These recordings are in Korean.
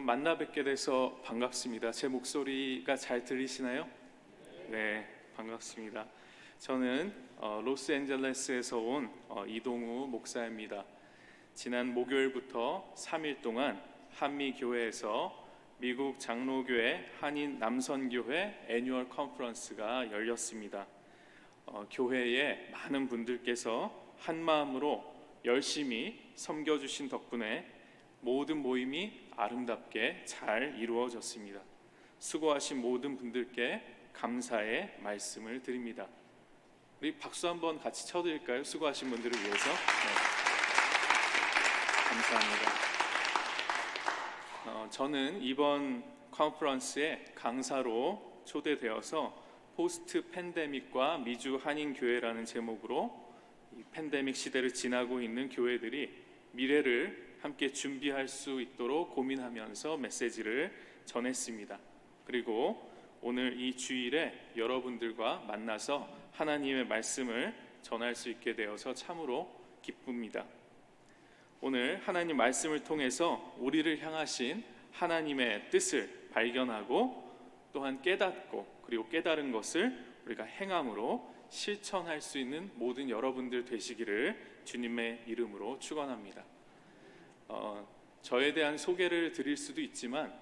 만나 뵙게 돼서 반갑습니다. 제 목소리가 잘 들리시나요? 네, 반갑습니다. 저는 로스앤젤레스에서 온 이동우 목사입니다. 지난 목요일부터 3일 동안 한미교회에서 미국 장로교회 한인 남선교회 애뉴얼 컨퍼런스가 열렸습니다. 교회의 많은 분들께서 한마음으로 열심히 섬겨주신 덕분에 모든 모임이 아름답게 잘 이루어졌습니다. 수고하신 모든 분들께 감사의 말씀을 드립니다. 우리 박수 한번 같이 쳐드릴까요? 수고하신 분들을 위해서. 네. 감사합니다. 저는 이번 컨퍼런스에 강사로 초대되어서 포스트 팬데믹과 미주 한인교회라는 제목으로 이 팬데믹 시대를 지나고 있는 교회들이 미래를 함께 준비할 수 있도록 고민하면서 메시지를 전했습니다. 그리고 오늘 이 주일에 여러분들과 만나서 하나님의 말씀을 전할 수 있게 되어서 참으로 기쁩니다. 오늘 하나님 말씀을 통해서 우리를 향하신 하나님의 뜻을 발견하고 또한 깨닫고 그리고 깨달은 것을 우리가 행함으로 실천할 수 있는 모든 여러분들 되시기를 주님의 이름으로 축원합니다. 저에 대한 소개를 드릴 수도 있지만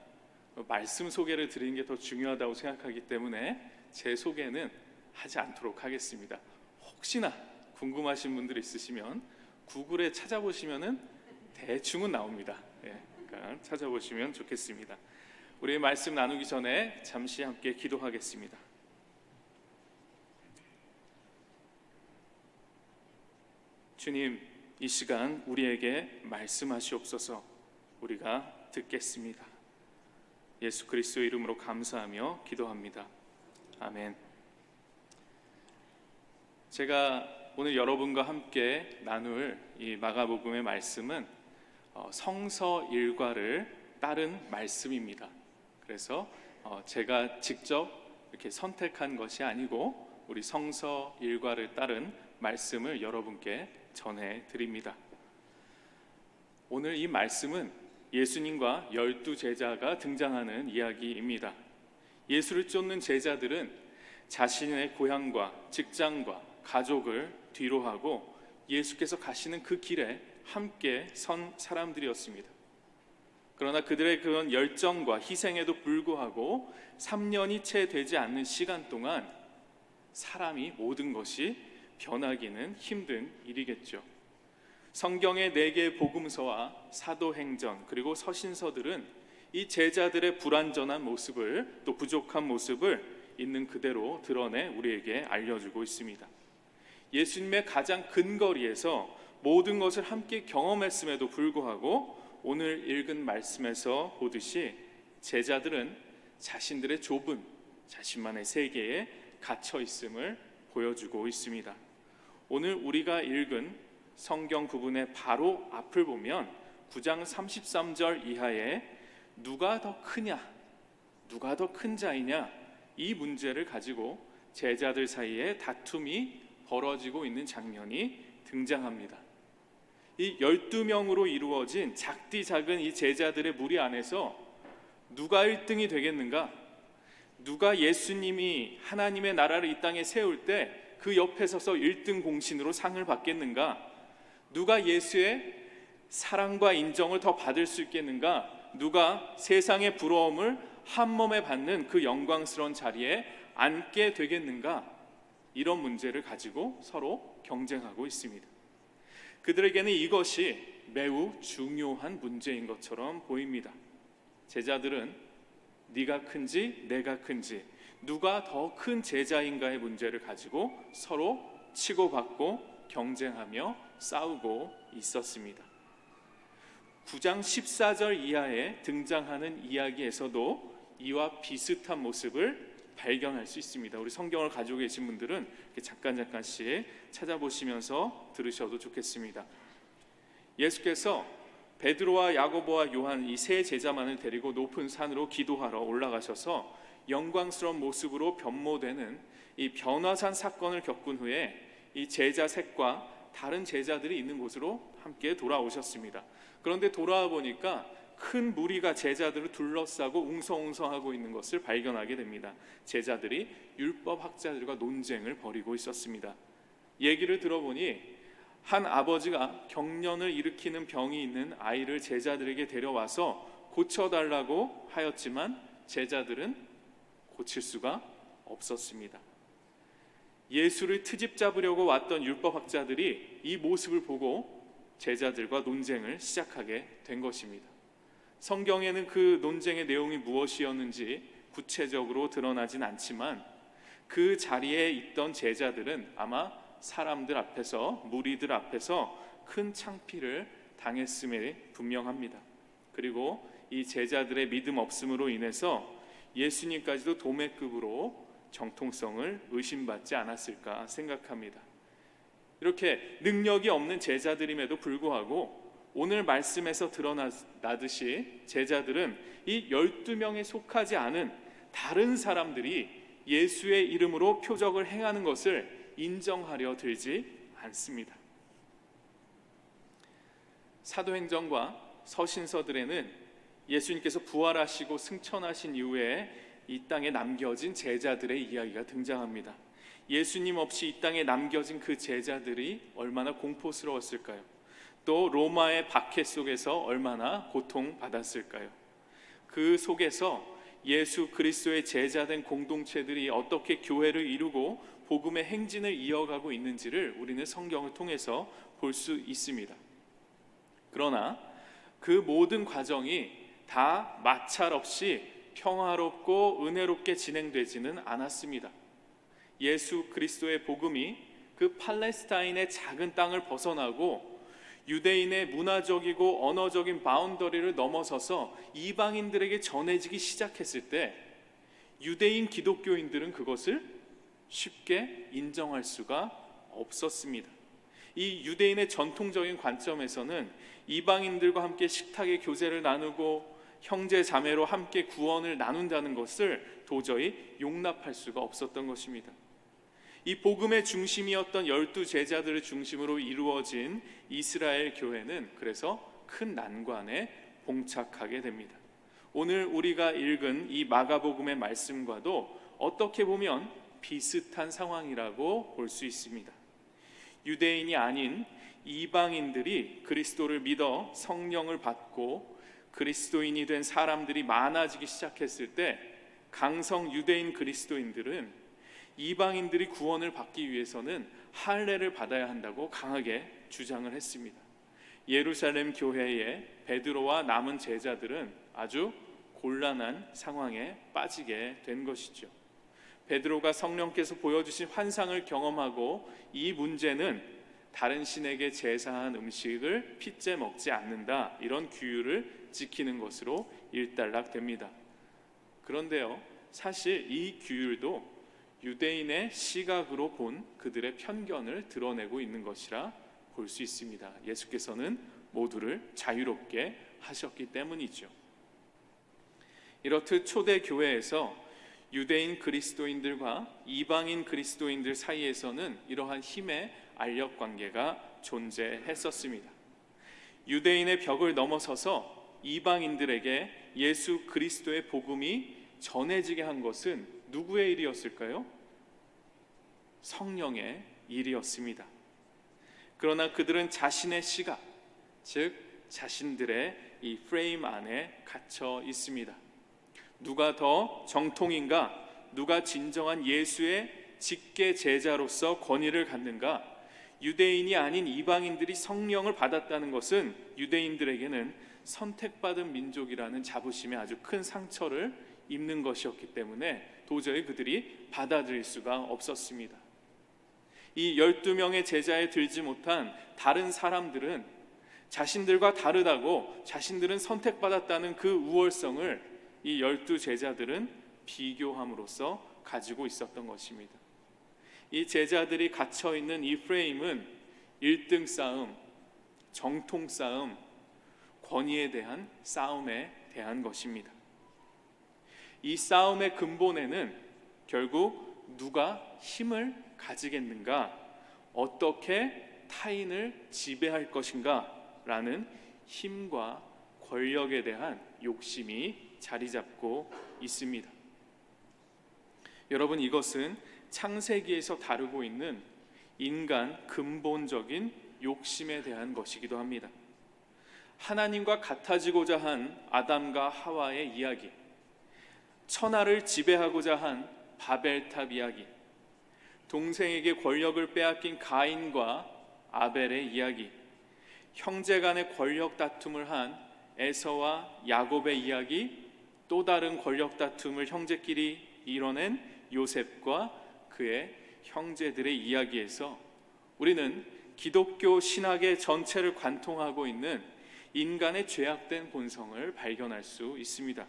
말씀 소개를 드리는 게 더 중요하다고 생각하기 때문에 제 소개는 하지 않도록 하겠습니다. 혹시나 궁금하신 분들 있으시면 구글에 찾아보시면은 대충은 나옵니다. 그러니까 찾아보시면 좋겠습니다. 우리 말씀 나누기 전에 잠시 함께 기도하겠습니다. 주님, 이 시간 우리에게 말씀하시옵소서. 우리가 듣겠습니다. 예수 그리스도의 이름으로 감사하며 기도합니다. 아멘. 제가 오늘 여러분과 함께 나눌 이 마가복음의 말씀은 성서 일과를 따른 말씀입니다. 그래서 제가 직접 이렇게 선택한 것이 아니고 우리 성서 일과를 따른 말씀을 여러분께 전해드립니다. 오늘 이 말씀은 예수님과 12제자가 등장하는 이야기입니다. 예수를 쫓는 제자들은 자신의 고향과 직장과 가족을 뒤로하고 예수께서 가시는 그 길에 함께 선 사람들이었습니다. 그러나 그들의 그런 열정과 희생에도 불구하고 3년이 채 되지 않는 시간 동안 사람이 모든 것이 변하기는 힘든 일이겠죠. 성경의 4개의 복음서와 사도행전 그리고 서신서들은 이 제자들의 불완전한 모습을 또 부족한 모습을 있는 그대로 드러내 우리에게 알려주고 있습니다. 예수님의 가장 근거리에서 모든 것을 함께 경험했음에도 불구하고 오늘 읽은 말씀에서 보듯이 제자들은 자신들의 좁은 자신만의 세계에 갇혀 있음을 보여주고 있습니다. 오늘 우리가 읽은 성경 부분의 바로 앞을 보면 9장 33절 이하에 누가 더 크냐, 누가 더 큰 자이냐 이 문제를 가지고 제자들 사이에 다툼이 벌어지고 있는 장면이 등장합니다. 이 12명으로 이루어진 작디 작은 이 제자들의 무리 안에서 누가 1등이 되겠는가? 누가 예수님이 하나님의 나라를 이 땅에 세울 때 그 옆에 서서 1등 공신으로 상을 받겠는가? 누가 예수의 사랑과 인정을 더 받을 수 있겠는가? 누가 세상의 부러움을 한 몸에 받는 그 영광스러운 자리에 앉게 되겠는가? 이런 문제를 가지고 서로 경쟁하고 있습니다. 그들에게는 이것이 매우 중요한 문제인 것처럼 보입니다. 제자들은 네가 큰지 내가 큰지 누가 더 큰 제자인가의 문제를 가지고 서로 치고받고 경쟁하며 싸우고 있었습니다. 9장 14절 이하에 등장하는 이야기에서도 이와 비슷한 모습을 발견할 수 있습니다. 우리 성경을 가지고 계신 분들은 잠깐씩 찾아보시면서 들으셔도 좋겠습니다. 예수께서 베드로와 야고보와 요한 이 세 제자만을 데리고 높은 산으로 기도하러 올라가셔서 영광스러운 모습으로 변모되는 이 변화산 사건을 겪은 후에 이 제자 셋과 다른 제자들이 있는 곳으로 함께 돌아오셨습니다. 그런데 돌아와 보니까 큰 무리가 제자들을 둘러싸고 웅성웅성하고 있는 것을 발견하게 됩니다. 제자들이 율법학자들과 논쟁을 벌이고 있었습니다. 얘기를 들어보니 한 아버지가 경련을 일으키는 병이 있는 아이를 제자들에게 데려와서 고쳐달라고 하였지만 제자들은 고칠 수가 없었습니다. 예수를 트집 잡으려고 왔던 율법학자들이 이 모습을 보고 제자들과 논쟁을 시작하게 된 것입니다. 성경에는 그 논쟁의 내용이 무엇이었는지 구체적으로 드러나진 않지만 그 자리에 있던 제자들은 아마 사람들 앞에서, 무리들 앞에서 큰 창피를 당했음에 분명합니다. 그리고 이 제자들의 믿음 없음으로 인해서 예수님까지도 도매급으로 정통성을 의심받지 않았을까 생각합니다. 이렇게 능력이 없는 제자들임에도 불구하고 오늘 말씀에서 드러나듯이 제자들은 이 12명에 속하지 않은 다른 사람들이 예수의 이름으로 표적을 행하는 것을 인정하려 들지 않습니다. 사도행전과 서신서들에는 예수님께서 부활하시고 승천하신 이후에 이 땅에 남겨진 제자들의 이야기가 등장합니다. 예수님 없이 이 땅에 남겨진 그 제자들이 얼마나 공포스러웠을까요? 또 로마의 박해 속에서 얼마나 고통받았을까요? 그 속에서 예수 그리스도의 제자된 공동체들이 어떻게 교회를 이루고 복음의 행진을 이어가고 있는지를 우리는 성경을 통해서 볼 수 있습니다. 그러나 그 모든 과정이 다 마찰 없이 평화롭고 은혜롭게 진행되지는 않았습니다. 예수 그리스도의 복음이 그 팔레스타인의 작은 땅을 벗어나고 유대인의 문화적이고 언어적인 바운더리를 넘어서서 이방인들에게 전해지기 시작했을 때 유대인 기독교인들은 그것을 쉽게 인정할 수가 없었습니다. 이 유대인의 전통적인 관점에서는 이방인들과 함께 식탁의 교제를 나누고 형제 자매로 함께 구원을 나눈다는 것을 도저히 용납할 수가 없었던 것입니다. 이 복음의 중심이었던 12 제자들을 중심으로 이루어진 이스라엘 교회는 그래서 큰 난관에 봉착하게 됩니다. 오늘 우리가 읽은 이 마가복음의 말씀과도 어떻게 보면 비슷한 상황이라고 볼 수 있습니다. 유대인이 아닌 이방인들이 그리스도를 믿어 성령을 받고 그리스도인이 된 사람들이 많아지기 시작했을 때 강성 유대인 그리스도인들은 이방인들이 구원을 받기 위해서는 할례를 받아야 한다고 강하게 주장을 했습니다. 예루살렘 교회의 베드로와 남은 제자들은 아주 곤란한 상황에 빠지게 된 것이죠. 베드로가 성령께서 보여주신 환상을 경험하고 이 문제는 다른 신에게 제사한 음식을 핏째 먹지 않는다, 이런 규율을 지키는 것으로 일단락됩니다. 그런데요, 사실 이 규율도 유대인의 시각으로 본 그들의 편견을 드러내고 있는 것이라 볼 수 있습니다. 예수께서는 모두를 자유롭게 하셨기 때문이죠. 이렇듯 초대 교회에서 유대인 그리스도인들과 이방인 그리스도인들 사이에서는 이러한 힘의 알력 관계가 존재했었습니다. 유대인의 벽을 넘어서서 이방인들에게 예수 그리스도의 복음이 전해지게 한 것은 누구의 일이었을까요? 성령의 일이었습니다. 그러나 그들은 자신의 시각, 즉 자신들의 이 프레임 안에 갇혀 있습니다. 누가 더 정통인가? 누가 진정한 예수의 직계 제자로서 권위를 갖는가? 유대인이 아닌 이방인들이 성령을 받았다는 것은 유대인들에게는 선택받은 민족이라는 자부심에 아주 큰 상처를 입는 것이었기 때문에 도저히 그들이 받아들일 수가 없었습니다. 이 12명의 제자에 들지 못한 다른 사람들은 자신들과 다르다고, 자신들은 선택받았다는 그 우월성을 이 12 제자들은 비교함으로써 가지고 있었던 것입니다. 이 제자들이 갇혀있는 이 프레임은 1등 싸움, 정통 싸움, 권위에 대한 싸움에 대한 것입니다. 이 싸움의 근본에는 결국 누가 힘을 가지겠는가, 어떻게 타인을 지배할 것인가 라는 힘과 권력에 대한 욕심이 자리 잡고 있습니다. 여러분, 이것은 창세기에서 다루고 있는 인간 근본적인 욕심에 대한 것이기도 합니다. 하나님과 같아지고자 한 아담과 하와의 이야기, 천하를 지배하고자 한 바벨탑 이야기, 동생에게 권력을 빼앗긴 가인과 아벨의 이야기, 형제 간의 권력 다툼을 한 에서와 야곱의 이야기, 또 다른 권력 다툼을 형제끼리 이뤄낸 요셉과 그의 형제들의 이야기에서 우리는 기독교 신학의 전체를 관통하고 있는 인간의 죄악된 본성을 발견할 수 있습니다.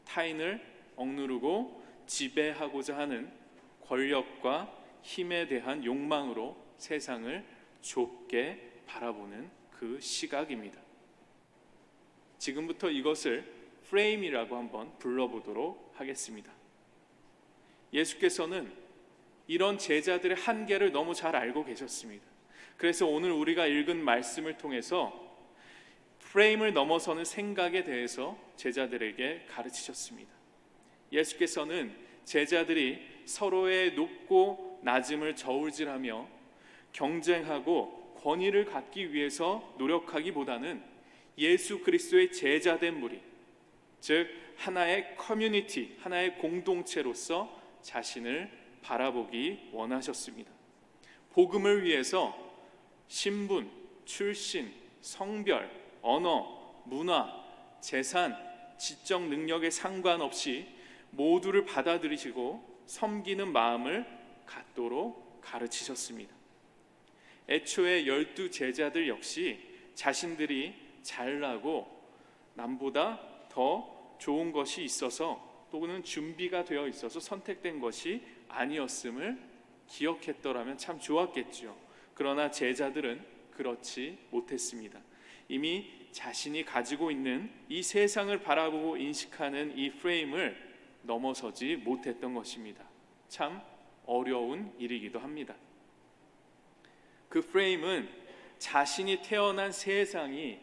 타인을 억누르고 지배하고자 하는 권력과 힘에 대한 욕망으로 세상을 좁게 바라보는 그 시각입니다. 지금부터 이것을 프레임이라고 한번 불러보도록 하겠습니다. 예수께서는 이런 제자들의 한계를 너무 잘 알고 계셨습니다. 그래서 오늘 우리가 읽은 말씀을 통해서 프레임을 넘어서는 생각에 대해서 제자들에게 가르치셨습니다. 예수께서는 제자들이 서로의 높고 낮음을 저울질하며 경쟁하고 권위를 갖기 위해서 노력하기보다는 예수 그리스도의 제자된 무리, 즉 하나의 커뮤니티, 하나의 공동체로서 자신을 바라보기 원하셨습니다. 복음을 위해서 신분, 출신, 성별, 언어, 문화, 재산, 지적 능력에 상관없이 모두를 받아들이시고 섬기는 마음을 갖도록 가르치셨습니다. 애초에 12 제자들 역시 자신들이 잘나고 남보다 더 좋은 것이 있어서 또는 준비가 되어 있어서 선택된 것이 아니었음을 기억했더라면 참 좋았겠죠. 그러나 제자들은 그렇지 못했습니다. 이미 자신이 가지고 있는 이 세상을 바라보고 인식하는 이 프레임을 넘어서지 못했던 것입니다. 참 어려운 일이기도 합니다. 그 프레임은 자신이 태어난 세상이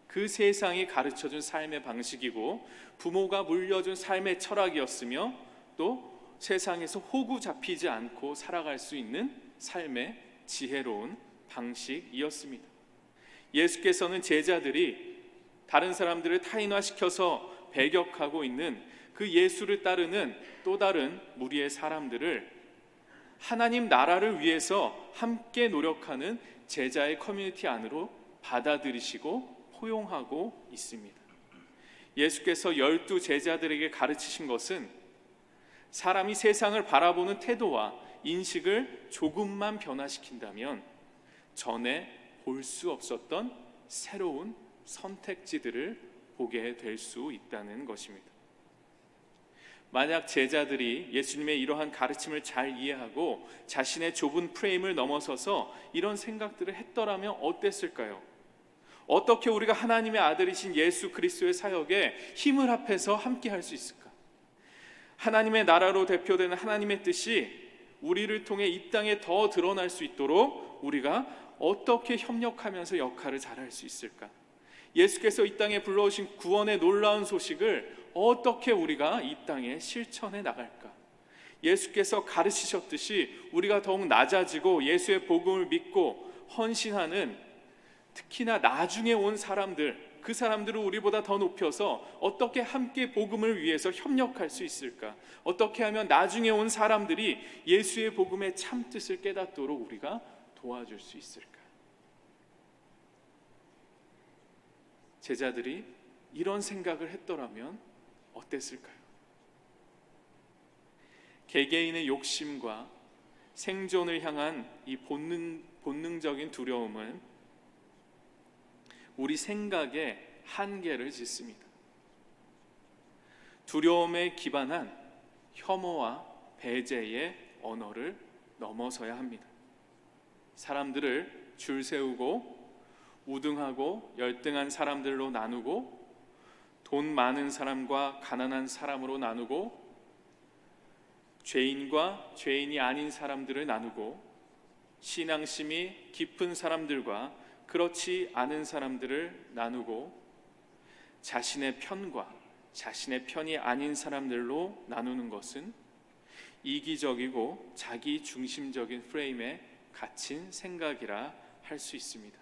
그 세상이 가르쳐준 삶의 방식이고 부모가 물려준 삶의 철학이었으며 또 세상에서 호구 잡히지 않고 살아갈 수 있는 삶의 지혜로운 방식이었습니다. 예수께서는 제자들이 다른 사람들을 타인화시켜서 배격하고 있는 그 예수를 따르는 또 다른 무리의 사람들을 하나님 나라를 위해서 함께 노력하는 제자의 커뮤니티 안으로 받아들이시고 포용하고 있습니다. 예수께서 12 제자들에게 가르치신 것은 사람이 세상을 바라보는 태도와 인식을 조금만 변화시킨다면 전에 볼 수 없었던 새로운 선택지들을 보게 될 수 있다는 것입니다. 만약 제자들이 예수님의 이러한 가르침을 잘 이해하고 자신의 좁은 프레임을 넘어서서 이런 생각들을 했더라면 어땠을까요? 어떻게 우리가 하나님의 아들이신 예수 그리스도의 사역에 힘을 합해서 함께 할 수 있을까? 하나님의 나라로 대표되는 하나님의 뜻이 우리를 통해 이 땅에 더 드러날 수 있도록 우리가 어떻게 협력하면서 역할을 잘할 수 있을까? 예수께서 이 땅에 불러오신 구원의 놀라운 소식을 어떻게 우리가 이 땅에 실천해 나갈까? 예수께서 가르치셨듯이 우리가 더욱 낮아지고 예수의 복음을 믿고 헌신하는, 특히나 나중에 온 사람들, 그 사람들을 우리보다 더 높여서 어떻게 함께 복음을 위해서 협력할 수 있을까? 어떻게 하면 나중에 온 사람들이 예수의 복음의 참 뜻을 깨닫도록 우리가 도와줄 수 있을까? 제자들이 이런 생각을 했더라면 어땠을까요? 개개인의 욕심과 생존을 향한 이 본능적인 두려움은 우리 생각에 한계를 짓습니다. 두려움에 기반한 혐오와 배제의 언어를 넘어서야 합니다. 사람들을 줄 세우고 우등하고 열등한 사람들로 나누고 돈 많은 사람과 가난한 사람으로 나누고 죄인과 죄인이 아닌 사람들을 나누고 신앙심이 깊은 사람들과 그렇지 않은 사람들을 나누고 자신의 편과 자신의 편이 아닌 사람들로 나누는 것은 이기적이고 자기 중심적인 프레임에 갇힌 생각이라 할 수 있습니다.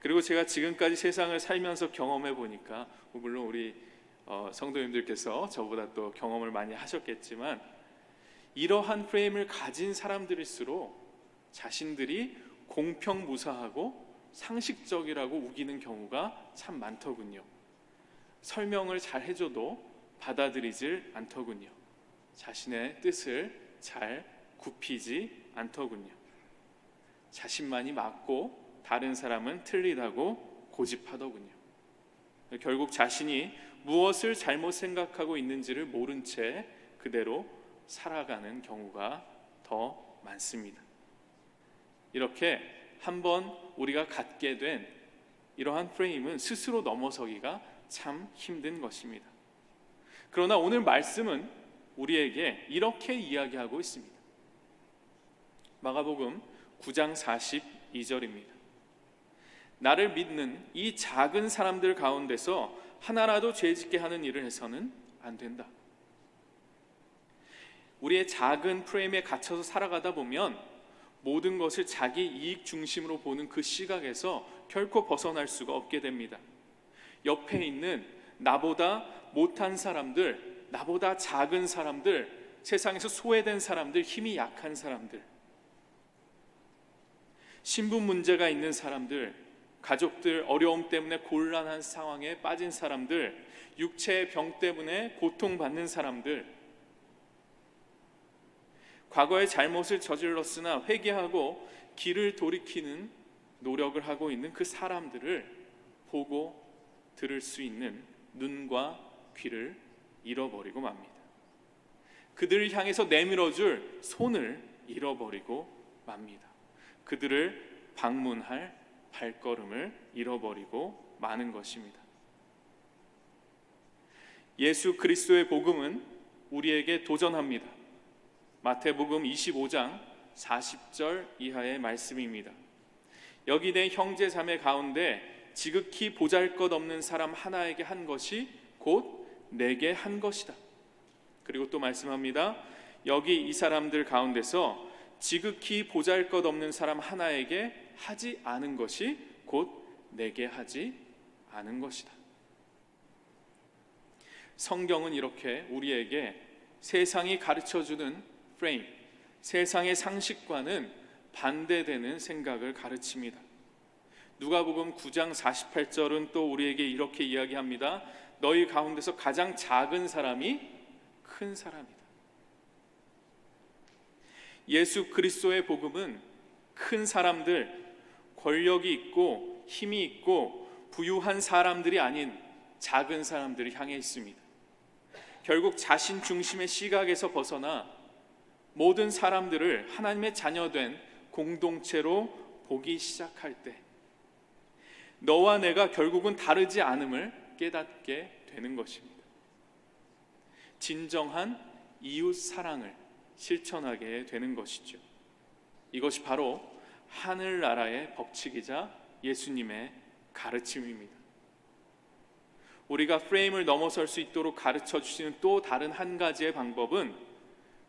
그리고 제가 지금까지 세상을 살면서 경험해 보니까, 물론 우리 성도님들께서 저보다 또 경험을 많이 하셨겠지만, 이러한 프레임을 가진 사람들일수록 자신들이 공평무사하고 상식적이라고 우기는 경우가 참 많더군요. 설명을 잘 해줘도 받아들이질 않더군요. 자신의 뜻을 잘 굽히지 않더군요. 자신만이 맞고 다른 사람은 틀리다고 고집하더군요. 결국 자신이 무엇을 잘못 생각하고 있는지를 모른 채 그대로 살아가는 경우가 더 많습니다. 이렇게 한번 우리가 갖게 된 이러한 프레임은 스스로 넘어서기가 참 힘든 것입니다. 그러나 오늘 말씀은 우리에게 이렇게 이야기하고 있습니다. 마가복음 9장 42절입니다. 나를 믿는 이 작은 사람들 가운데서 하나라도 죄짓게 하는 일을 해서는 안 된다. 우리의 작은 프레임에 갇혀서 살아가다 보면 모든 것을 자기 이익 중심으로 보는 그 시각에서 결코 벗어날 수가 없게 됩니다. 옆에 있는 나보다 못한 사람들, 나보다 작은 사람들, 세상에서 소외된 사람들, 힘이 약한 사람들, 신분 문제가 있는 사람들, 가족들 어려움 때문에 곤란한 상황에 빠진 사람들, 육체의 병 때문에 고통받는 사람들, 과거의 잘못을 저질렀으나 회개하고 길을 돌이키는 노력을 하고 있는 그 사람들을 보고 들을 수 있는 눈과 귀를 잃어버리고 맙니다. 그들을 향해서 내밀어줄 손을 잃어버리고 맙니다. 그들을 방문할 발걸음을 잃어버리고 마는 것입니다. 예수 그리스도의 복음은 우리에게 도전합니다. 마태복음 25장 40절 이하의 말씀입니다. 여기 내 형제 자매 가운데 지극히 보잘것없는 사람 하나에게 한 것이 곧 내게 한 것이다. 그리고 또 말씀합니다. 여기 이 사람들 가운데서 지극히 보잘것없는 사람 하나에게 하지 않은 것이 곧 내게 하지 않은 것이다. 성경은 이렇게 우리에게 세상이 가르쳐주는 프레임, 세상의 상식과는 반대되는 생각을 가르칩니다. 누가복음 9장 48절은 또 우리에게 이렇게 이야기합니다. 너희 가운데서 가장 작은 사람이 큰 사람이다. 예수 그리스도의 복음은 큰 사람들, 권력이 있고 힘이 있고 부유한 사람들이 아닌 작은 사람들을 향해 있습니다. 결국 자신 중심의 시각에서 벗어나 모든 사람들을 하나님의 자녀된 공동체로 보기 시작할 때 너와 내가 결국은 다르지 않음을 깨닫게 되는 것입니다. 진정한 이웃 사랑을 실천하게 되는 것이죠. 이것이 바로 하늘나라의 법칙이자 예수님의 가르침입니다. 우리가 프레임을 넘어설 수 있도록 가르쳐 주시는 또 다른 한 가지의 방법은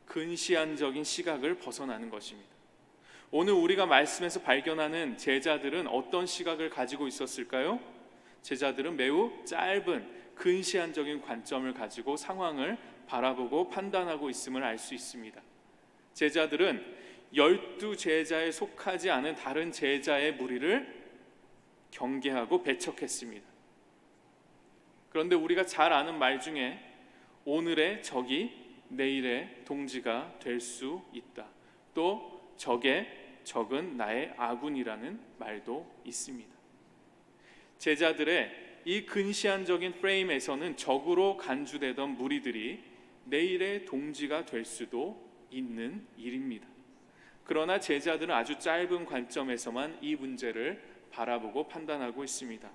근시안적인 시각을 벗어나는 것입니다. 오늘 우리가 말씀에서 발견하는 제자들은 어떤 시각을 가지고 있었을까요? 제자들은 매우 짧은 근시안적인 관점을 가지고 상황을 바라보고 판단하고 있음을 알 수 있습니다. 제자들은 12제자에 속하지 않은 다른 제자의 무리를 경계하고 배척했습니다. 그런데 우리가 잘 아는 말 중에 오늘의 적이 내일의 동지가 될 수 있다. 또 적은 나의 아군이라는 말도 있습니다. 제자들의 이 근시안적인 프레임에서는 적으로 간주되던 무리들이 내일의 동지가 될 수도 있는 일입니다. 그러나 제자들은 아주 짧은 관점에서만 이 문제를 바라보고 판단하고 있습니다.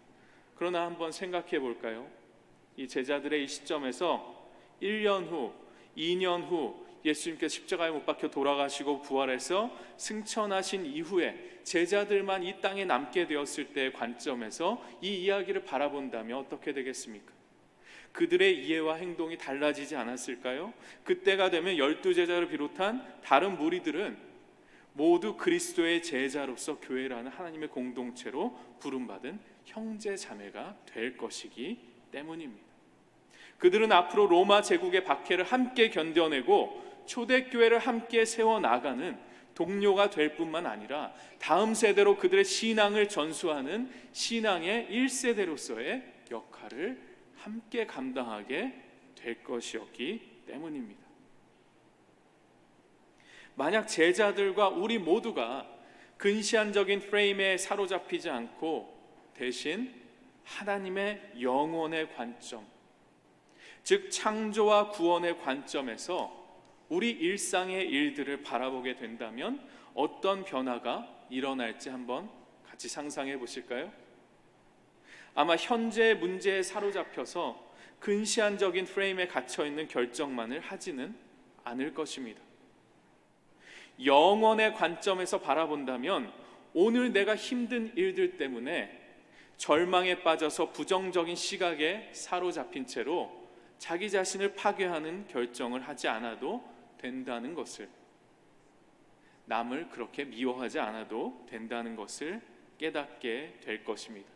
그러나 한번 생각해 볼까요? 이 제자들의 이 시점에서 1년 후, 2년 후, 예수님께서 십자가에 못 박혀 돌아가시고 부활해서 승천하신 이후에 제자들만 이 땅에 남게 되었을 때의 관점에서 이 이야기를 바라본다면 어떻게 되겠습니까? 그들의 이해와 행동이 달라지지 않았을까요? 그때가 되면 12제자를 비롯한 다른 무리들은 모두 그리스도의 제자로서 교회라는 하나님의 공동체로 부름받은 형제 자매가 될 것이기 때문입니다. 그들은 앞으로 로마 제국의 박해를 함께 견뎌내고 초대교회를 함께 세워나가는 동료가 될 뿐만 아니라 다음 세대로 그들의 신앙을 전수하는 신앙의 1세대로서의 역할을 함께 감당하게 될 것이었기 때문입니다. 만약 제자들과 우리 모두가 근시안적인 프레임에 사로잡히지 않고 대신 하나님의 영원의 관점, 즉 창조와 구원의 관점에서 우리 일상의 일들을 바라보게 된다면 어떤 변화가 일어날지 한번 같이 상상해 보실까요? 아마 현재의 문제에 사로잡혀서 근시안적인 프레임에 갇혀있는 결정만을 하지는 않을 것입니다. 영원의 관점에서 바라본다면 오늘 내가 힘든 일들 때문에 절망에 빠져서 부정적인 시각에 사로잡힌 채로 자기 자신을 파괴하는 결정을 하지 않아도 된다는 것을, 남을 그렇게 미워하지 않아도 된다는 것을 깨닫게 될 것입니다.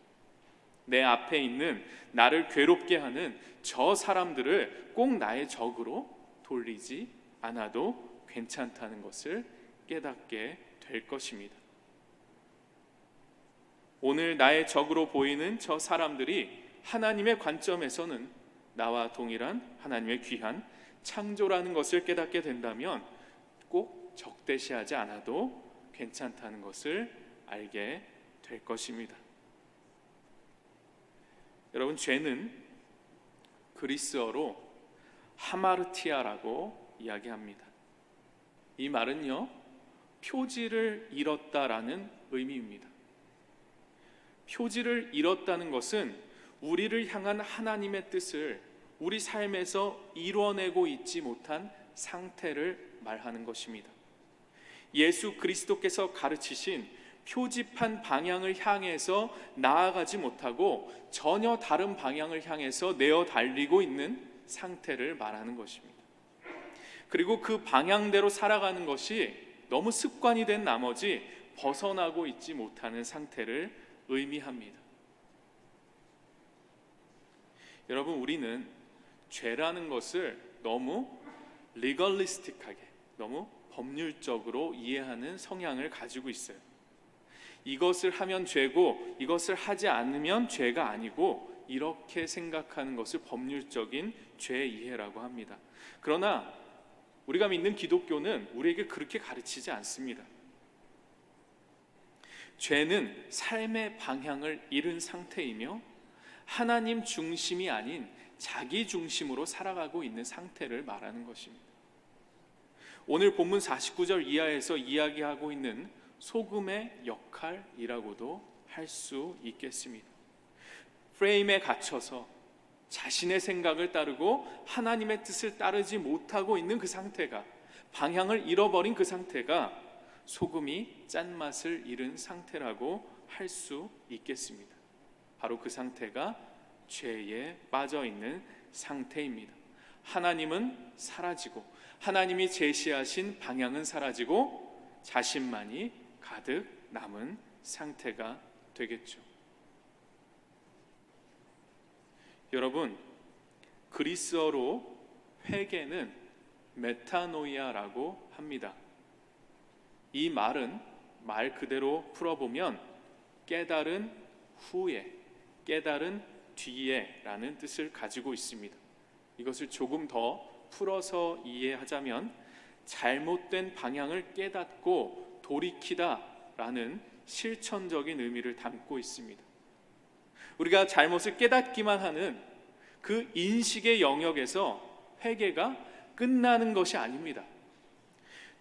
내 앞에 있는 나를 괴롭게 하는 저 사람들을 꼭 나의 적으로 돌리지 않아도 괜찮다는 것을 깨닫게 될 것입니다. 오늘 나의 적으로 보이는 저 사람들이 하나님의 관점에서는 나와 동일한 하나님의 귀한 창조라는 것을 깨닫게 된다면 꼭 적대시하지 않아도 괜찮다는 것을 알게 될 것입니다. 여러분, 죄는 그리스어로 하마르티아라고 이야기합니다. 이 말은요, 표지를 잃었다라는 의미입니다. 표지를 잃었다는 것은 우리를 향한 하나님의 뜻을 우리 삶에서 이뤄내고 있지 못한 상태를 말하는 것입니다. 예수 그리스도께서 가르치신 표지판 방향을 향해서 나아가지 못하고 전혀 다른 방향을 향해서 내어 달리고 있는 상태를 말하는 것입니다. 그리고 그 방향대로 살아가는 것이 너무 습관이 된 나머지 벗어나고 있지 못하는 상태를 의미합니다. 여러분, 우리는 죄라는 것을 너무 리걸리스틱하게, 너무 법률적으로 이해하는 성향을 가지고 있어요. 이것을 하면 죄고 이것을 하지 않으면 죄가 아니고 이렇게 생각하는 것을 법률적인 죄 이해라고 합니다. 그러나 우리가 믿는 기독교는 우리에게 그렇게 가르치지 않습니다. 죄는 삶의 방향을 잃은 상태이며 하나님 중심이 아닌 자기 중심으로 살아가고 있는 상태를 말하는 것입니다. 오늘 본문 49절 이하에서 이야기하고 있는 소금의 역할이라고도 할 수 있겠습니다. 프레임에 갇혀서 자신의 생각을 따르고 하나님의 뜻을 따르지 못하고 있는 그 상태가, 방향을 잃어버린 그 상태가 소금이 짠맛을 잃은 상태라고 할 수 있겠습니다. 바로 그 상태가 죄에 빠져 있는 상태입니다. 하나님은 사라지고 하나님이 제시하신 방향은 사라지고 자신만이 가득 남은 상태가 되겠죠. 여러분, 그리스어로 회개는 메타노이아라고 합니다. 이 말은 말 그대로 풀어보면 깨달은 후에, 깨달은 뒤에 라는 뜻을 가지고 있습니다. 이것을 조금 더 풀어서 이해하자면 잘못된 방향을 깨닫고 돌이키다 라는 실천적인 의미를 담고 있습니다. 우리가 잘못을 깨닫기만 하는 그 인식의 영역에서 회개가 끝나는 것이 아닙니다.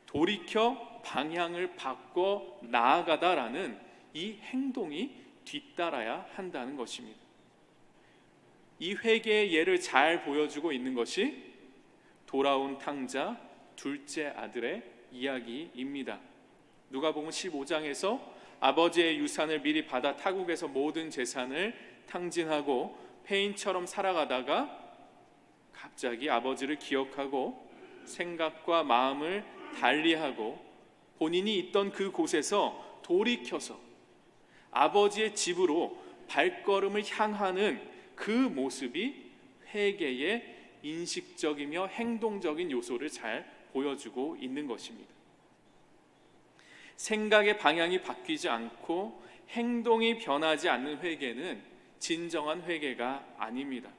돌이켜 방향을 바꿔 나아가다라는 이 행동이 뒤따라야 한다는 것입니다. 이 회개의 예를 잘 보여주고 있는 것이 돌아온 탕자 둘째 아들의 이야기입니다. 누가복음 15장에서 아버지의 유산을 미리 받아 타국에서 모든 재산을 탕진하고 폐인처럼 살아가다가 갑자기 아버지를 기억하고 생각과 마음을 달리하고 본인이 있던 그 곳에서 돌이켜서 아버지의 집으로 발걸음을 향하는 그 모습이 회개의 인식적이며 행동적인 요소를 잘 보여주고 있는 것입니다. 생각의 방향이 바뀌지 않고 행동이 변하지 않는 회개는 진정한 회개가 아닙니다.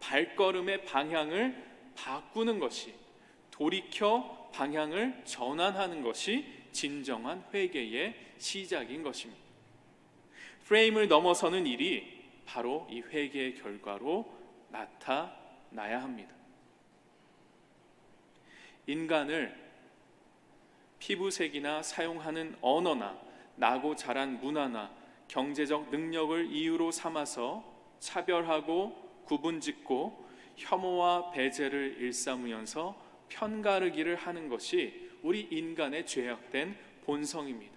발걸음의 방향을 바꾸는 것이, 돌이켜 방향을 전환하는 것이 진정한 회개의 시작인 것입니다. 프레임을 넘어서는 일이 바로 이 회개의 결과로 나타나야 합니다. 인간을 피부색이나 사용하는 언어나 나고 자란 문화나 경제적 능력을 이유로 삼아서 차별하고 구분짓고 혐오와 배제를 일삼으면서 편가르기를 하는 것이 우리 인간의 죄악된 본성입니다.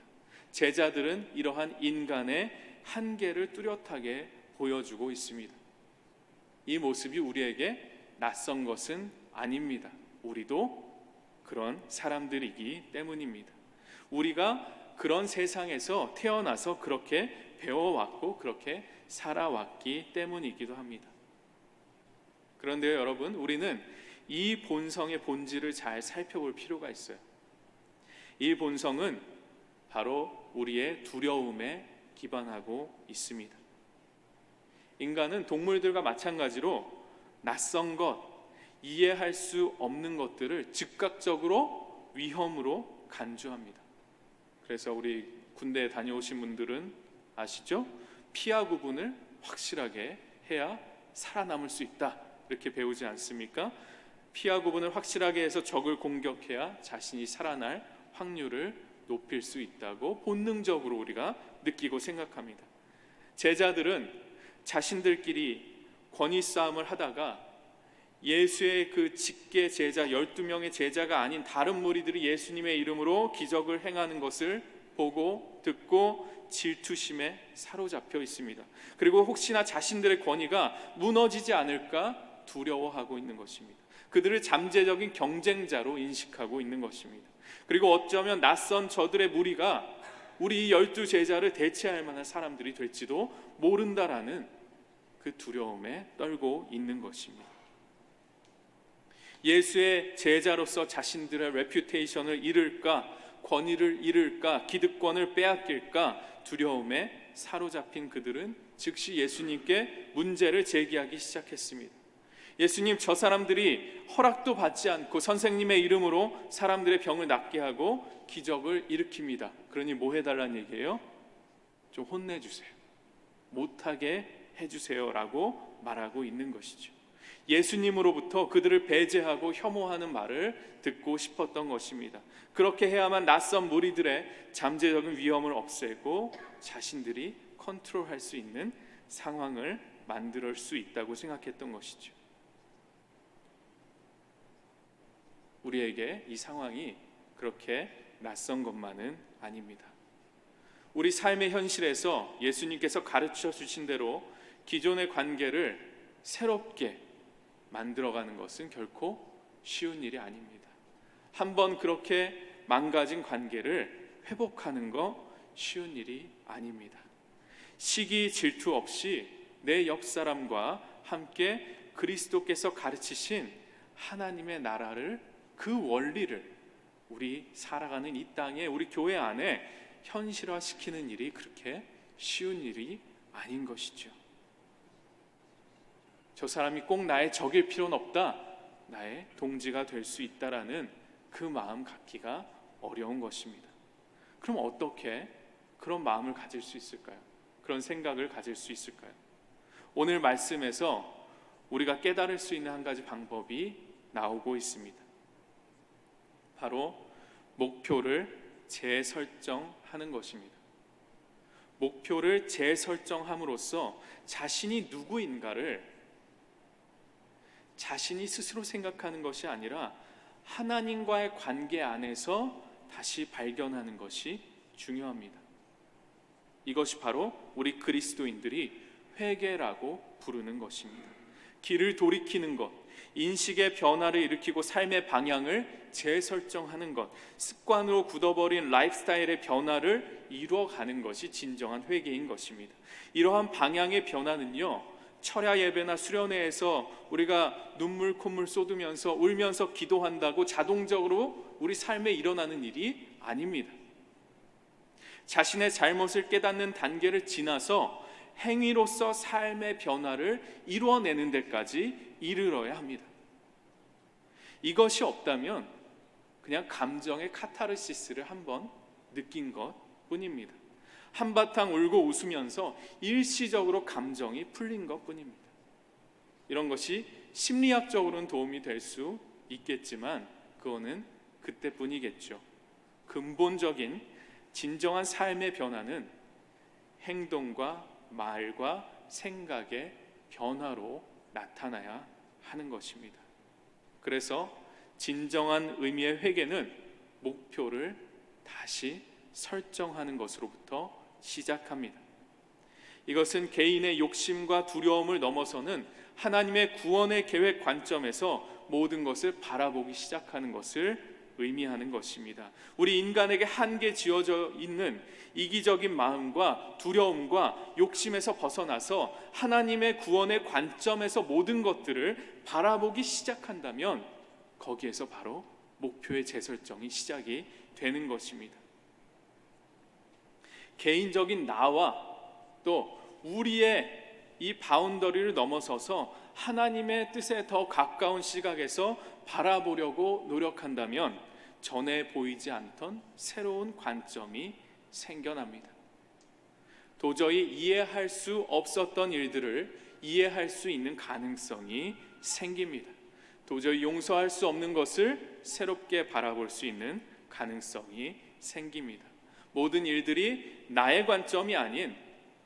제자들은 이러한 인간의 한계를 뚜렷하게 보여주고 있습니다. 이 모습이 우리에게 낯선 것은 아닙니다. 우리도 그런 사람들이기 때문입니다. 우리가 그런 세상에서 태어나서 그렇게 배워왔고 그렇게 살아왔기 때문이기도 합니다. 그런데요, 여러분, 우리는 이 본성의 본질을 잘 살펴볼 필요가 있어요. 이 본성은 바로 우리의 두려움에 기반하고 있습니다. 인간은 동물들과 마찬가지로 낯선 것, 이해할 수 없는 것들을 즉각적으로 위험으로 간주합니다. 그래서 우리 군대에 다녀오신 분들은 아시죠? 피하 구분을 확실하게 해야 살아남을 수 있다, 이렇게 배우지 않습니까? 피하 구분을 확실하게 해서 적을 공격해야 자신이 살아날 확률을 높일 수 있다고 본능적으로 우리가 느끼고 생각합니다. 제자들은 자신들끼리 권위 싸움을 하다가 예수의 그 직계 제자 12명의 제자가 아닌 다른 무리들이 예수님의 이름으로 기적을 행하는 것을 보고 듣고 질투심에 사로잡혀 있습니다. 그리고 혹시나 자신들의 권위가 무너지지 않을까 두려워하고 있는 것입니다. 그들을 잠재적인 경쟁자로 인식하고 있는 것입니다. 그리고 어쩌면 낯선 저들의 무리가 우리 12제자를 대체할 만한 사람들이 될지도 모른다라는 그 두려움에 떨고 있는 것입니다. 예수의 제자로서 자신들의 레퓨테이션을 잃을까, 권위를 잃을까, 기득권을 빼앗길까 두려움에 사로잡힌 그들은 즉시 예수님께 문제를 제기하기 시작했습니다. 예수님, 저 사람들이 허락도 받지 않고 선생님의 이름으로 사람들의 병을 낫게 하고 기적을 일으킵니다. 그러니 뭐 해달라는 얘기예요? 좀 혼내주세요. 못하게 해주세요 라고 말하고 있는 것이죠. 예수님으로부터 그들을 배제하고 혐오하는 말을 듣고 싶었던 것입니다. 그렇게 해야만 낯선 무리들의 잠재적인 위험을 없애고 자신들이 컨트롤할 수 있는 상황을 만들 수 있다고 생각했던 것이죠. 우리에게 이 상황이 그렇게 낯선 것만은 아닙니다. 우리 삶의 현실에서 예수님께서 가르쳐 주신 대로 기존의 관계를 새롭게 만들어가는 것은 결코 쉬운 일이 아닙니다. 한번 그렇게 망가진 관계를 회복하는 거 쉬운 일이 아닙니다. 시기 질투 없이 내 옆사람과 함께 그리스도께서 가르치신 하나님의 나라를, 그 원리를 우리 살아가는 이 땅에, 우리 교회 안에 현실화시키는 일이 그렇게 쉬운 일이 아닌 것이죠. 저 사람이 꼭 나의 적일 필요는 없다, 나의 동지가 될 수 있다라는 그 마음 갖기가 어려운 것입니다. 그럼 어떻게 그런 마음을 가질 수 있을까요? 그런 생각을 가질 수 있을까요? 오늘 말씀에서 우리가 깨달을 수 있는 한 가지 방법이 나오고 있습니다. 바로 목표를 재설정하는 것입니다. 목표를 재설정함으로써 자신이 누구인가를 자신이 스스로 생각하는 것이 아니라 하나님과의 관계 안에서 다시 발견하는 것이 중요합니다. 이것이 바로 우리 그리스도인들이 회개라고 부르는 것입니다. 길을 돌이키는 것, 인식의 변화를 일으키고 삶의 방향을 재설정하는 것, 습관으로 굳어버린 라이프스타일의 변화를 이루어가는 것이 진정한 회개인 것입니다. 이러한 방향의 변화는요, 철야 예배나 수련회에서 우리가 눈물 콧물 쏟으면서 울면서 기도한다고 자동적으로 우리 삶에 일어나는 일이 아닙니다. 자신의 잘못을 깨닫는 단계를 지나서 행위로서 삶의 변화를 이루어내는 데까지 이르러야 합니다. 이것이 없다면 그냥 감정의 카타르시스를 한번 느낀 것 뿐입니다. 한바탕 울고 웃으면서 일시적으로 감정이 풀린 것 뿐입니다. 이런 것이 심리학적으로는 도움이 될 수 있겠지만 그거는 그때뿐이겠죠. 근본적인 진정한 삶의 변화는 행동과 말과 생각의 변화로 나타나야 하는 것입니다. 그래서 진정한 의미의 회개는 목표를 다시 설정하는 것으로부터 시작합니다. 이것은 개인의 욕심과 두려움을 넘어서는 하나님의 구원의 계획 관점에서 모든 것을 바라보기 시작하는 것을 의미하는 것입니다. 우리 인간에게 한계 지어져 있는 이기적인 마음과 두려움과 욕심에서 벗어나서 하나님의 구원의 관점에서 모든 것들을 바라보기 시작한다면 거기에서 바로 목표의 재설정이 시작이 되는 것입니다. 개인적인 나와 또 우리의 이 바운더리를 넘어서서 하나님의 뜻에 더 가까운 시각에서 바라보려고 노력한다면 전에 보이지 않던 새로운 관점이 생겨납니다. 도저히 이해할 수 없었던 일들을 이해할 수 있는 가능성이 생깁니다. 도저히 용서할 수 없는 것을 새롭게 바라볼 수 있는 가능성이 생깁니다. 모든 일들이 나의 관점이 아닌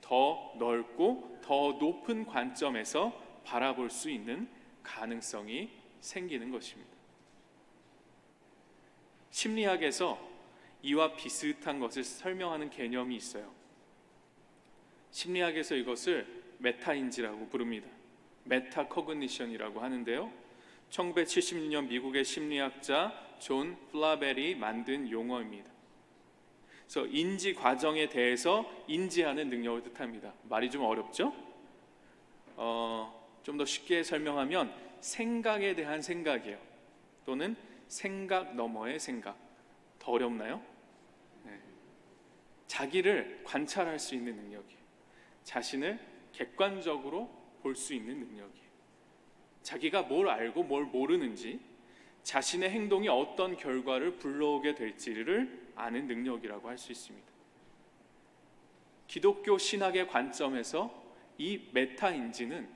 더 넓고 더 높은 관점에서 바라볼 수 있는 가능성이 생기는 것입니다. 심리학에서 이와 비슷한 것을 설명하는 개념이 있어요. 심리학에서 이것을 메타인지라고 부릅니다. 메타코그니션이라고 하는데요, 1976년 미국의 심리학자 존 플라벨이 만든 용어입니다. 그래서 인지 과정에 대해서 인지하는 능력을 뜻합니다. 말이 좀 어렵죠? 좀 더 쉽게 설명하면 생각에 대한 생각이에요. 또는 생각 너머의 생각. 더 어렵나요? 네. 자기를 관찰할 수 있는 능력이에요. 자신을 객관적으로 볼 수 있는 능력이에요. 자기가 뭘 알고 뭘 모르는지, 자신의 행동이 어떤 결과를 불러오게 될지를 아는 능력이라고 할 수 있습니다. 기독교 신학의 관점에서 이 메타인지는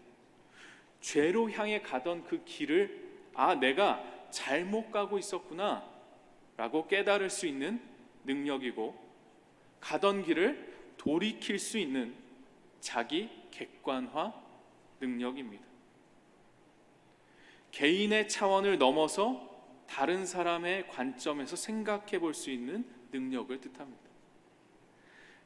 죄로 향해 가던 그 길을 내가 잘못 가고 있었구나 라고 깨달을 수 있는 능력이고, 가던 길을 돌이킬 수 있는 자기 객관화 능력입니다. 개인의 차원을 넘어서 다른 사람의 관점에서 생각해 볼 수 있는 능력을 뜻합니다.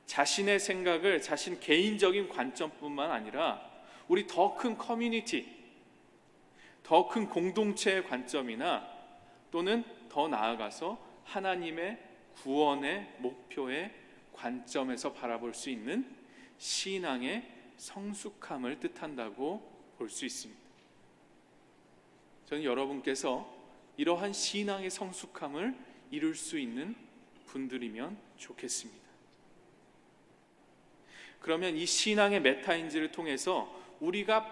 자신의 생각을 자신 개인적인 관점뿐만 아니라 우리 더 큰 커뮤니티, 더 큰 공동체의 관점이나 또는 더 나아가서 하나님의 구원의 목표의 관점에서 바라볼 수 있는 신앙의 성숙함을 뜻한다고 볼 수 있습니다. 저는 여러분께서 이러한 신앙의 성숙함을 이룰 수 있는 분들이면 좋겠습니다. 그러면 이 신앙의 메타인지를 통해서 우리가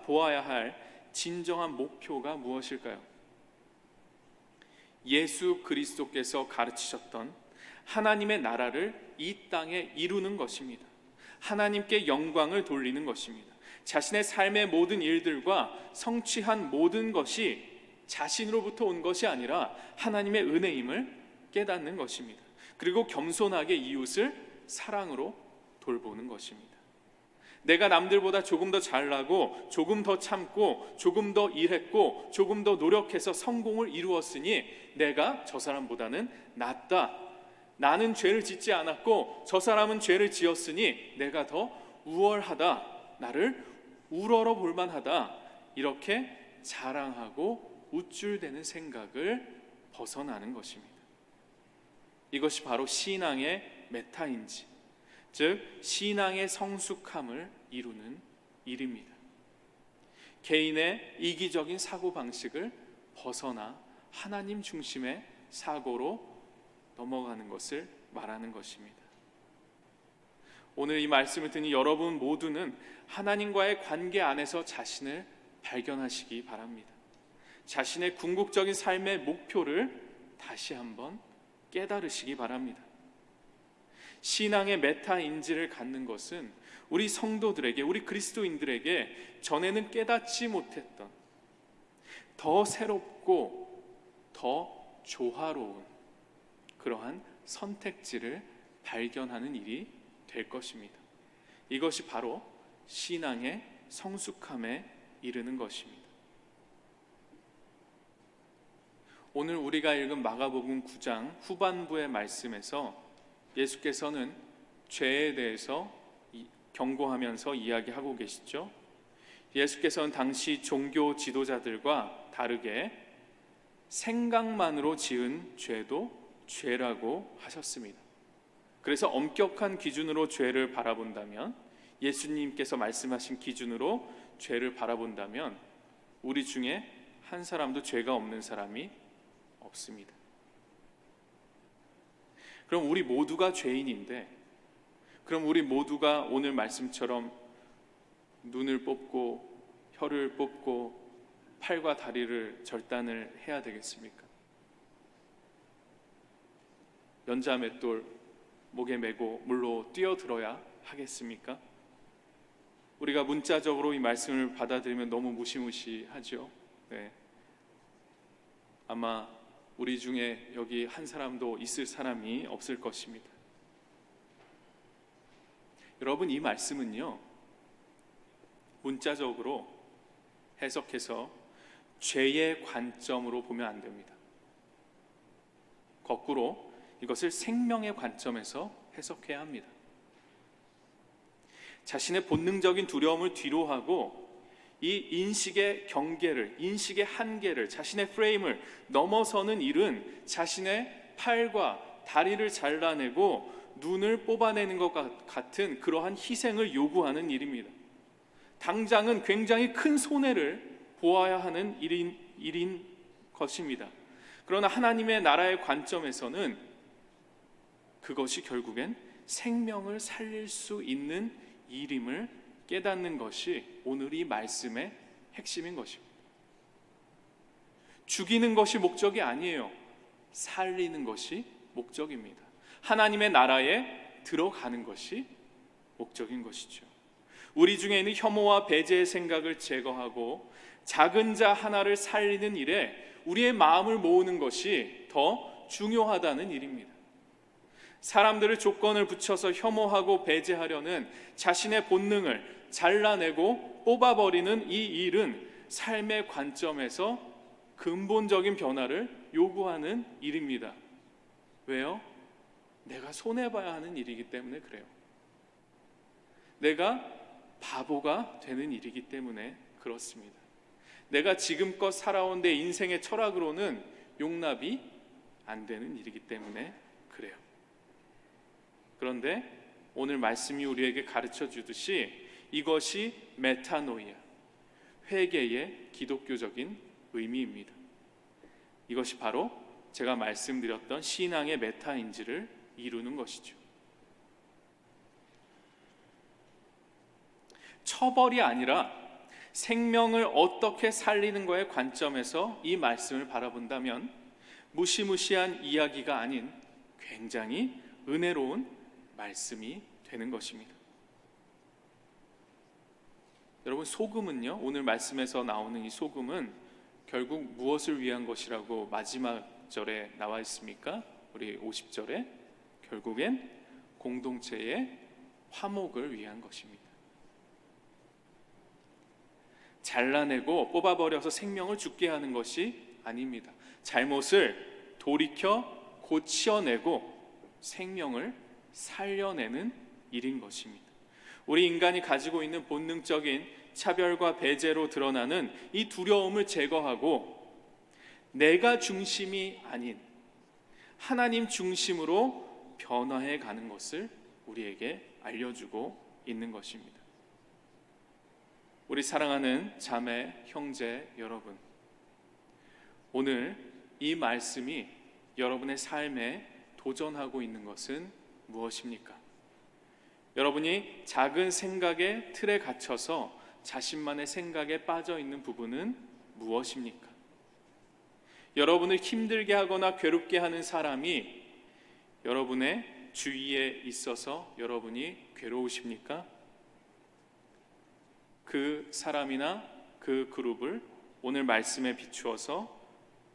보아야 할 진정한 목표가 무엇일까요? 예수 그리스도께서 가르치셨던 하나님의 나라를 이 땅에 이루는 것입니다. 하나님께 영광을 돌리는 것입니다. 자신의 삶의 모든 일들과 성취한 모든 것이 자신으로부터 온 것이 아니라 하나님의 은혜임을 깨닫는 것입니다. 그리고 겸손하게 이웃을 사랑으로 돌보는 것입니다. 내가 남들보다 조금 더 잘나고 조금 더 참고 조금 더 일했고 조금 더 노력해서 성공을 이루었으니 내가 저 사람보다는 낫다. 나는 죄를 짓지 않았고 저 사람은 죄를 지었으니 내가 더 우월하다. 나를 우러러 볼만하다. 이렇게 자랑하고 우쭐대는 생각을 벗어나는 것입니다. 이것이 바로 신앙의 메타인지, 즉 신앙의 성숙함을 이루는 일입니다. 개인의 이기적인 사고방식을 벗어나 하나님 중심의 사고로 넘어가는 것을 말하는 것입니다. 오늘 이 말씀을 듣는 여러분 모두는 하나님과의 관계 안에서 자신을 발견하시기 바랍니다. 자신의 궁극적인 삶의 목표를 다시 한번 깨달으시기 바랍니다. 신앙의 메타인지를 갖는 것은 우리 성도들에게, 우리 그리스도인들에게 전에는 깨닫지 못했던 더 새롭고 더 조화로운 그러한 선택지를 발견하는 일이 될 것입니다. 이것이 바로 신앙의 성숙함에 이르는 것입니다. 오늘 우리가 읽은 마가복음 9장 후반부의 말씀에서 예수께서는 죄에 대해서 경고하면서 이야기하고 계시죠. 예수께서는 당시 종교 지도자들과 다르게 생각만으로 지은 죄도 죄라고 하셨습니다. 그래서 엄격한 기준으로 죄를 바라본다면, 예수님께서 말씀하신 기준으로 죄를 바라본다면 우리 중에 한 사람도 죄가 없는 사람이 없습니다. 그럼 우리 모두가 죄인인데, 그럼 우리 모두가 오늘 말씀처럼 눈을 뽑고 혀를 뽑고 팔과 다리를 절단을 해야 되겠습니까? 연자맷돌 목에 메고 물로 뛰어들어야 하겠습니까? 우리가 문자적으로 이 말씀을 받아들이면 너무 무시무시하죠. 네. 아마 우리 중에 여기 한 사람도 있을 사람이 없을 것입니다. 여러분, 이 말씀은요, 문자적으로 해석해서 죄의 관점으로 보면 안 됩니다. 거꾸로 이것을 생명의 관점에서 해석해야 합니다. 자신의 본능적인 두려움을 뒤로하고 이 인식의 경계를, 인식의 한계를, 자신의 프레임을 넘어서는 일은 자신의 팔과 다리를 잘라내고 눈을 뽑아내는 것 같은 그러한 희생을 요구하는 일입니다. 당장은 굉장히 큰 손해를 보아야 하는 일인 것입니다. 그러나 하나님의 나라의 관점에서는 그것이 결국엔 생명을 살릴 수 있는 일임을 깨닫는 것이 오늘 이 말씀의 핵심인 것입니다. 죽이는 것이 목적이 아니에요. 살리는 것이 목적입니다. 하나님의 나라에 들어가는 것이 목적인 것이죠. 우리 중에 있는 혐오와 배제의 생각을 제거하고 작은 자 하나를 살리는 일에 우리의 마음을 모으는 것이 더 중요하다는 일입니다. 사람들을 조건을 붙여서 혐오하고 배제하려는 자신의 본능을 잘라내고 뽑아버리는 이 일은 삶의 관점에서 근본적인 변화를 요구하는 일입니다. 왜요? 내가 손해봐야 하는 일이기 때문에 그래요. 내가 바보가 되는 일이기 때문에 그렇습니다. 내가 지금껏 살아온 내 인생의 철학으로는 용납이 안 되는 일이기 때문에 그래요. 그런데 오늘 말씀이 우리에게 가르쳐 주듯이 이것이 메타노이아, 회개의 기독교적인 의미입니다. 이것이 바로 제가 말씀드렸던 신앙의 메타인지를 이루는 것이죠. 처벌이 아니라 생명을 어떻게 살리는 거의 관점에서 이 말씀을 바라본다면 무시무시한 이야기가 아닌 굉장히 은혜로운 말씀이 되는 것입니다. 여러분, 소금은요, 오늘 말씀에서 나오는 이 소금은 결국 무엇을 위한 것이라고 마지막 절에 나와 있습니까? 우리 50절에 결국엔 공동체의 화목을 위한 것입니다. 잘라내고 뽑아버려서 생명을 죽게 하는 것이 아닙니다. 잘못을 돌이켜 고치어내고 생명을 살려내는 일인 것입니다. 우리 인간이 가지고 있는 본능적인 차별과 배제로 드러나는 이 두려움을 제거하고 내가 중심이 아닌 하나님 중심으로 변화해 가는 것을 우리에게 알려주고 있는 것입니다. 우리 사랑하는 자매, 형제 여러분, 오늘 이 말씀이 여러분의 삶에 도전하고 있는 것은 무엇입니까? 여러분이 작은 생각의 틀에 갇혀서 자신만의 생각에 빠져 있는 부분은 무엇입니까? 여러분을 힘들게 하거나 괴롭게 하는 사람이 여러분의 주위에 있어서 여러분이 괴로우십니까? 그 사람이나 그 그룹을 오늘 말씀에 비추어서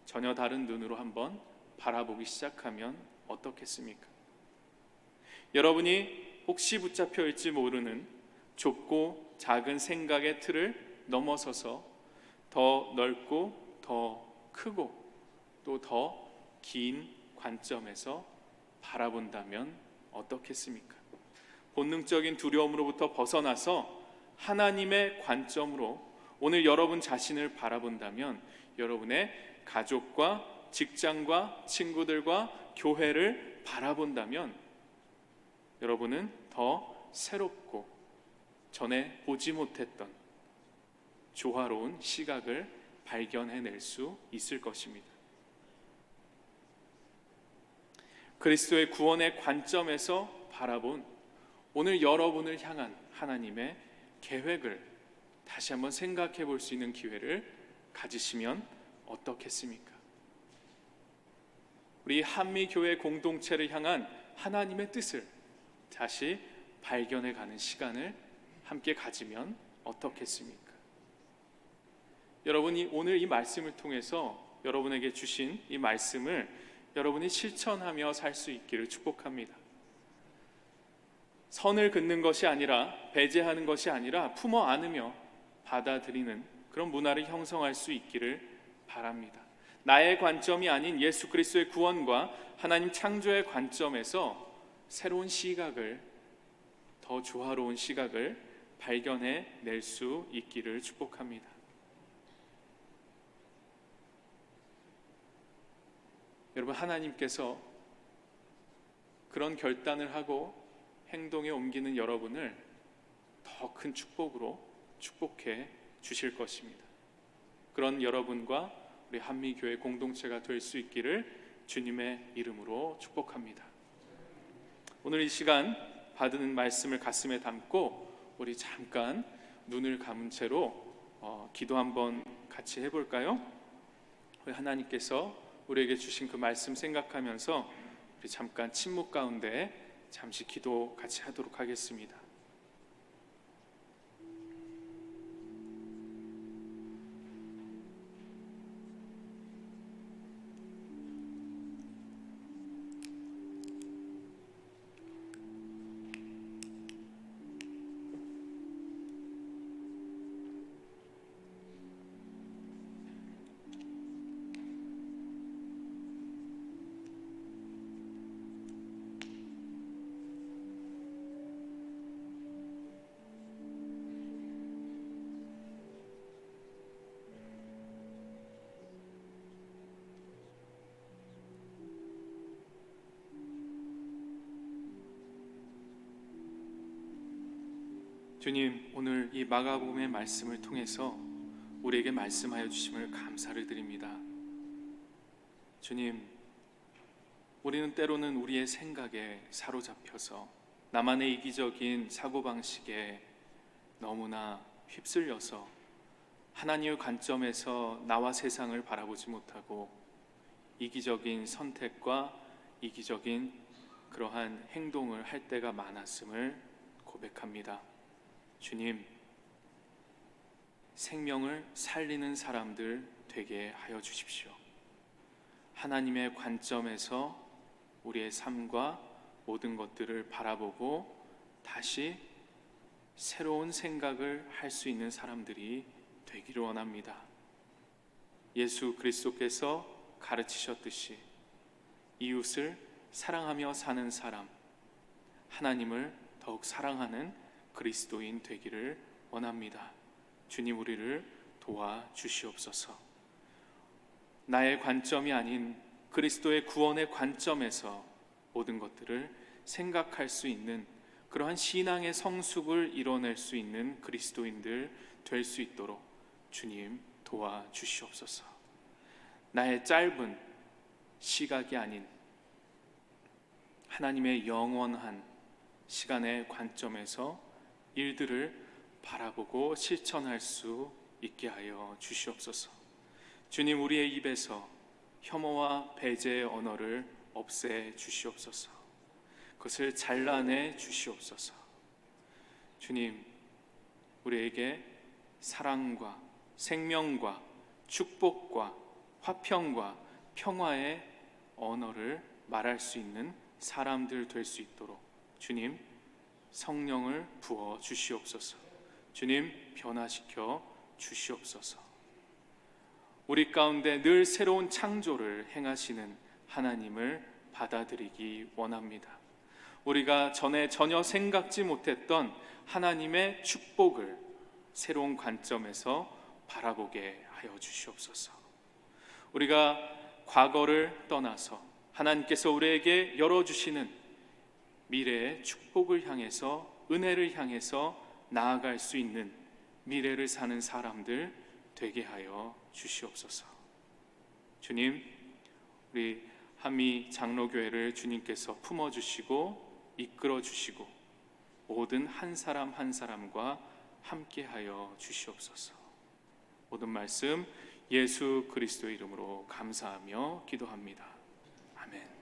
전혀 다른 눈으로 한번 바라보기 시작하면 어떻겠습니까? 여러분이 혹시 붙잡혀 있지 모르는 좁고 작은 생각의 틀을 넘어서서 더 넓고 더 크고 또 더 긴 관점에서 바라본다면 어떻겠습니까? 본능적인 두려움으로부터 벗어나서 하나님의 관점으로 오늘 여러분 자신을 바라본다면 여러분의 가족과 직장과 친구들과 교회를 바라본다면 여러분은 더 새롭고 전에 보지 못했던 조화로운 시각을 발견해낼 수 있을 것입니다. 그리스도의 구원의 관점에서 바라본 오늘 여러분을 향한 하나님의 계획을 다시 한번 생각해 볼 수 있는 기회를 가지시면 어떻겠습니까? 우리 한미교회 공동체를 향한 하나님의 뜻을 다시 발견해 가는 시간을 함께 가지면 어떻겠습니까? 여러분이 오늘 이 말씀을 통해서 여러분에게 주신 이 말씀을 여러분이 실천하며 살 수 있기를 축복합니다. 선을 긋는 것이 아니라 배제하는 것이 아니라 품어 안으며 받아들이는 그런 문화를 형성할 수 있기를 바랍니다. 나의 관점이 아닌 예수 그리스도의 구원과 하나님 창조의 관점에서 새로운 시각을, 더 조화로운 시각을 발견해 낼 수 있기를 축복합니다. 여러분, 하나님께서 그런 결단을 하고 행동에 옮기는 여러분을 더 큰 축복으로 축복해 주실 것입니다. 그런 여러분과 우리 한미교회 공동체가 될 수 있기를 주님의 이름으로 축복합니다. 오늘 이 시간 받은 말씀을 가슴에 담고 우리 잠깐 눈을 감은 채로 기도 한번 같이 해볼까요? 우리 하나님께서 우리에게 주신 그 말씀 생각하면서 우리 잠깐 침묵 가운데 잠시 기도 같이 하도록 하겠습니다. 주님, 오늘 이 마가복음의 말씀을 통해서 우리에게 말씀하여 주심을 감사를 드립니다. 주님, 우리는 때로는 우리의 생각에 사로잡혀서 나만의 이기적인 사고방식에 너무나 휩쓸려서 하나님의 관점에서 나와 세상을 바라보지 못하고 이기적인 선택과 이기적인 그러한 행동을 할 때가 많았음을 고백합니다. 주님, 생명을 살리는 사람들 되게 하여 주십시오. 하나님의 관점에서 우리의 삶과 모든 것들을 바라보고 다시 새로운 생각을 할 수 있는 사람들이 되기를 원합니다. 예수 그리스도께서 가르치셨듯이 이웃을 사랑하며 사는 사람, 하나님을 더욱 사랑하는 그리스도인 되기를 원합니다. 주님, 우리를 도와주시옵소서. 나의 관점이 아닌 그리스도의 구원의 관점에서 모든 것들을 생각할 수 있는 그러한 신앙의 성숙을 이뤄낼 수 있는 그리스도인들 될 수 있도록 주님 도와주시옵소서. 나의 짧은 시각이 아닌 하나님의 영원한 시간의 관점에서 일들을 바라보고 실천할 수 있게 하여 주시옵소서. 주님, 우리의 입에서 혐오와 배제의 언어를 없애 주시옵소서. 그것을 잘라내 주시옵소서. 주님, 우리에게 사랑과 생명과 축복과 화평과 평화의 언어를 말할 수 있는 사람들 될 수 있도록 주님 성령을 부어 주시옵소서. 주님 변화시켜 주시옵소서. 우리 가운데 늘 새로운 창조를 행하시는 하나님을 받아들이기 원합니다. 우리가 전에 전혀 생각지 못했던 하나님의 축복을 새로운 관점에서 바라보게 하여 주시옵소서. 우리가 과거를 떠나서 하나님께서 우리에게 열어주시는 미래의 축복을 향해서, 은혜를 향해서 나아갈 수 있는 미래를 사는 사람들 되게 하여 주시옵소서. 주님, 우리 한미 장로교회를 주님께서 품어주시고 이끌어주시고 모든 한 사람 한 사람과 함께하여 주시옵소서. 모든 말씀 예수 그리스도의 이름으로 감사하며 기도합니다. 아멘.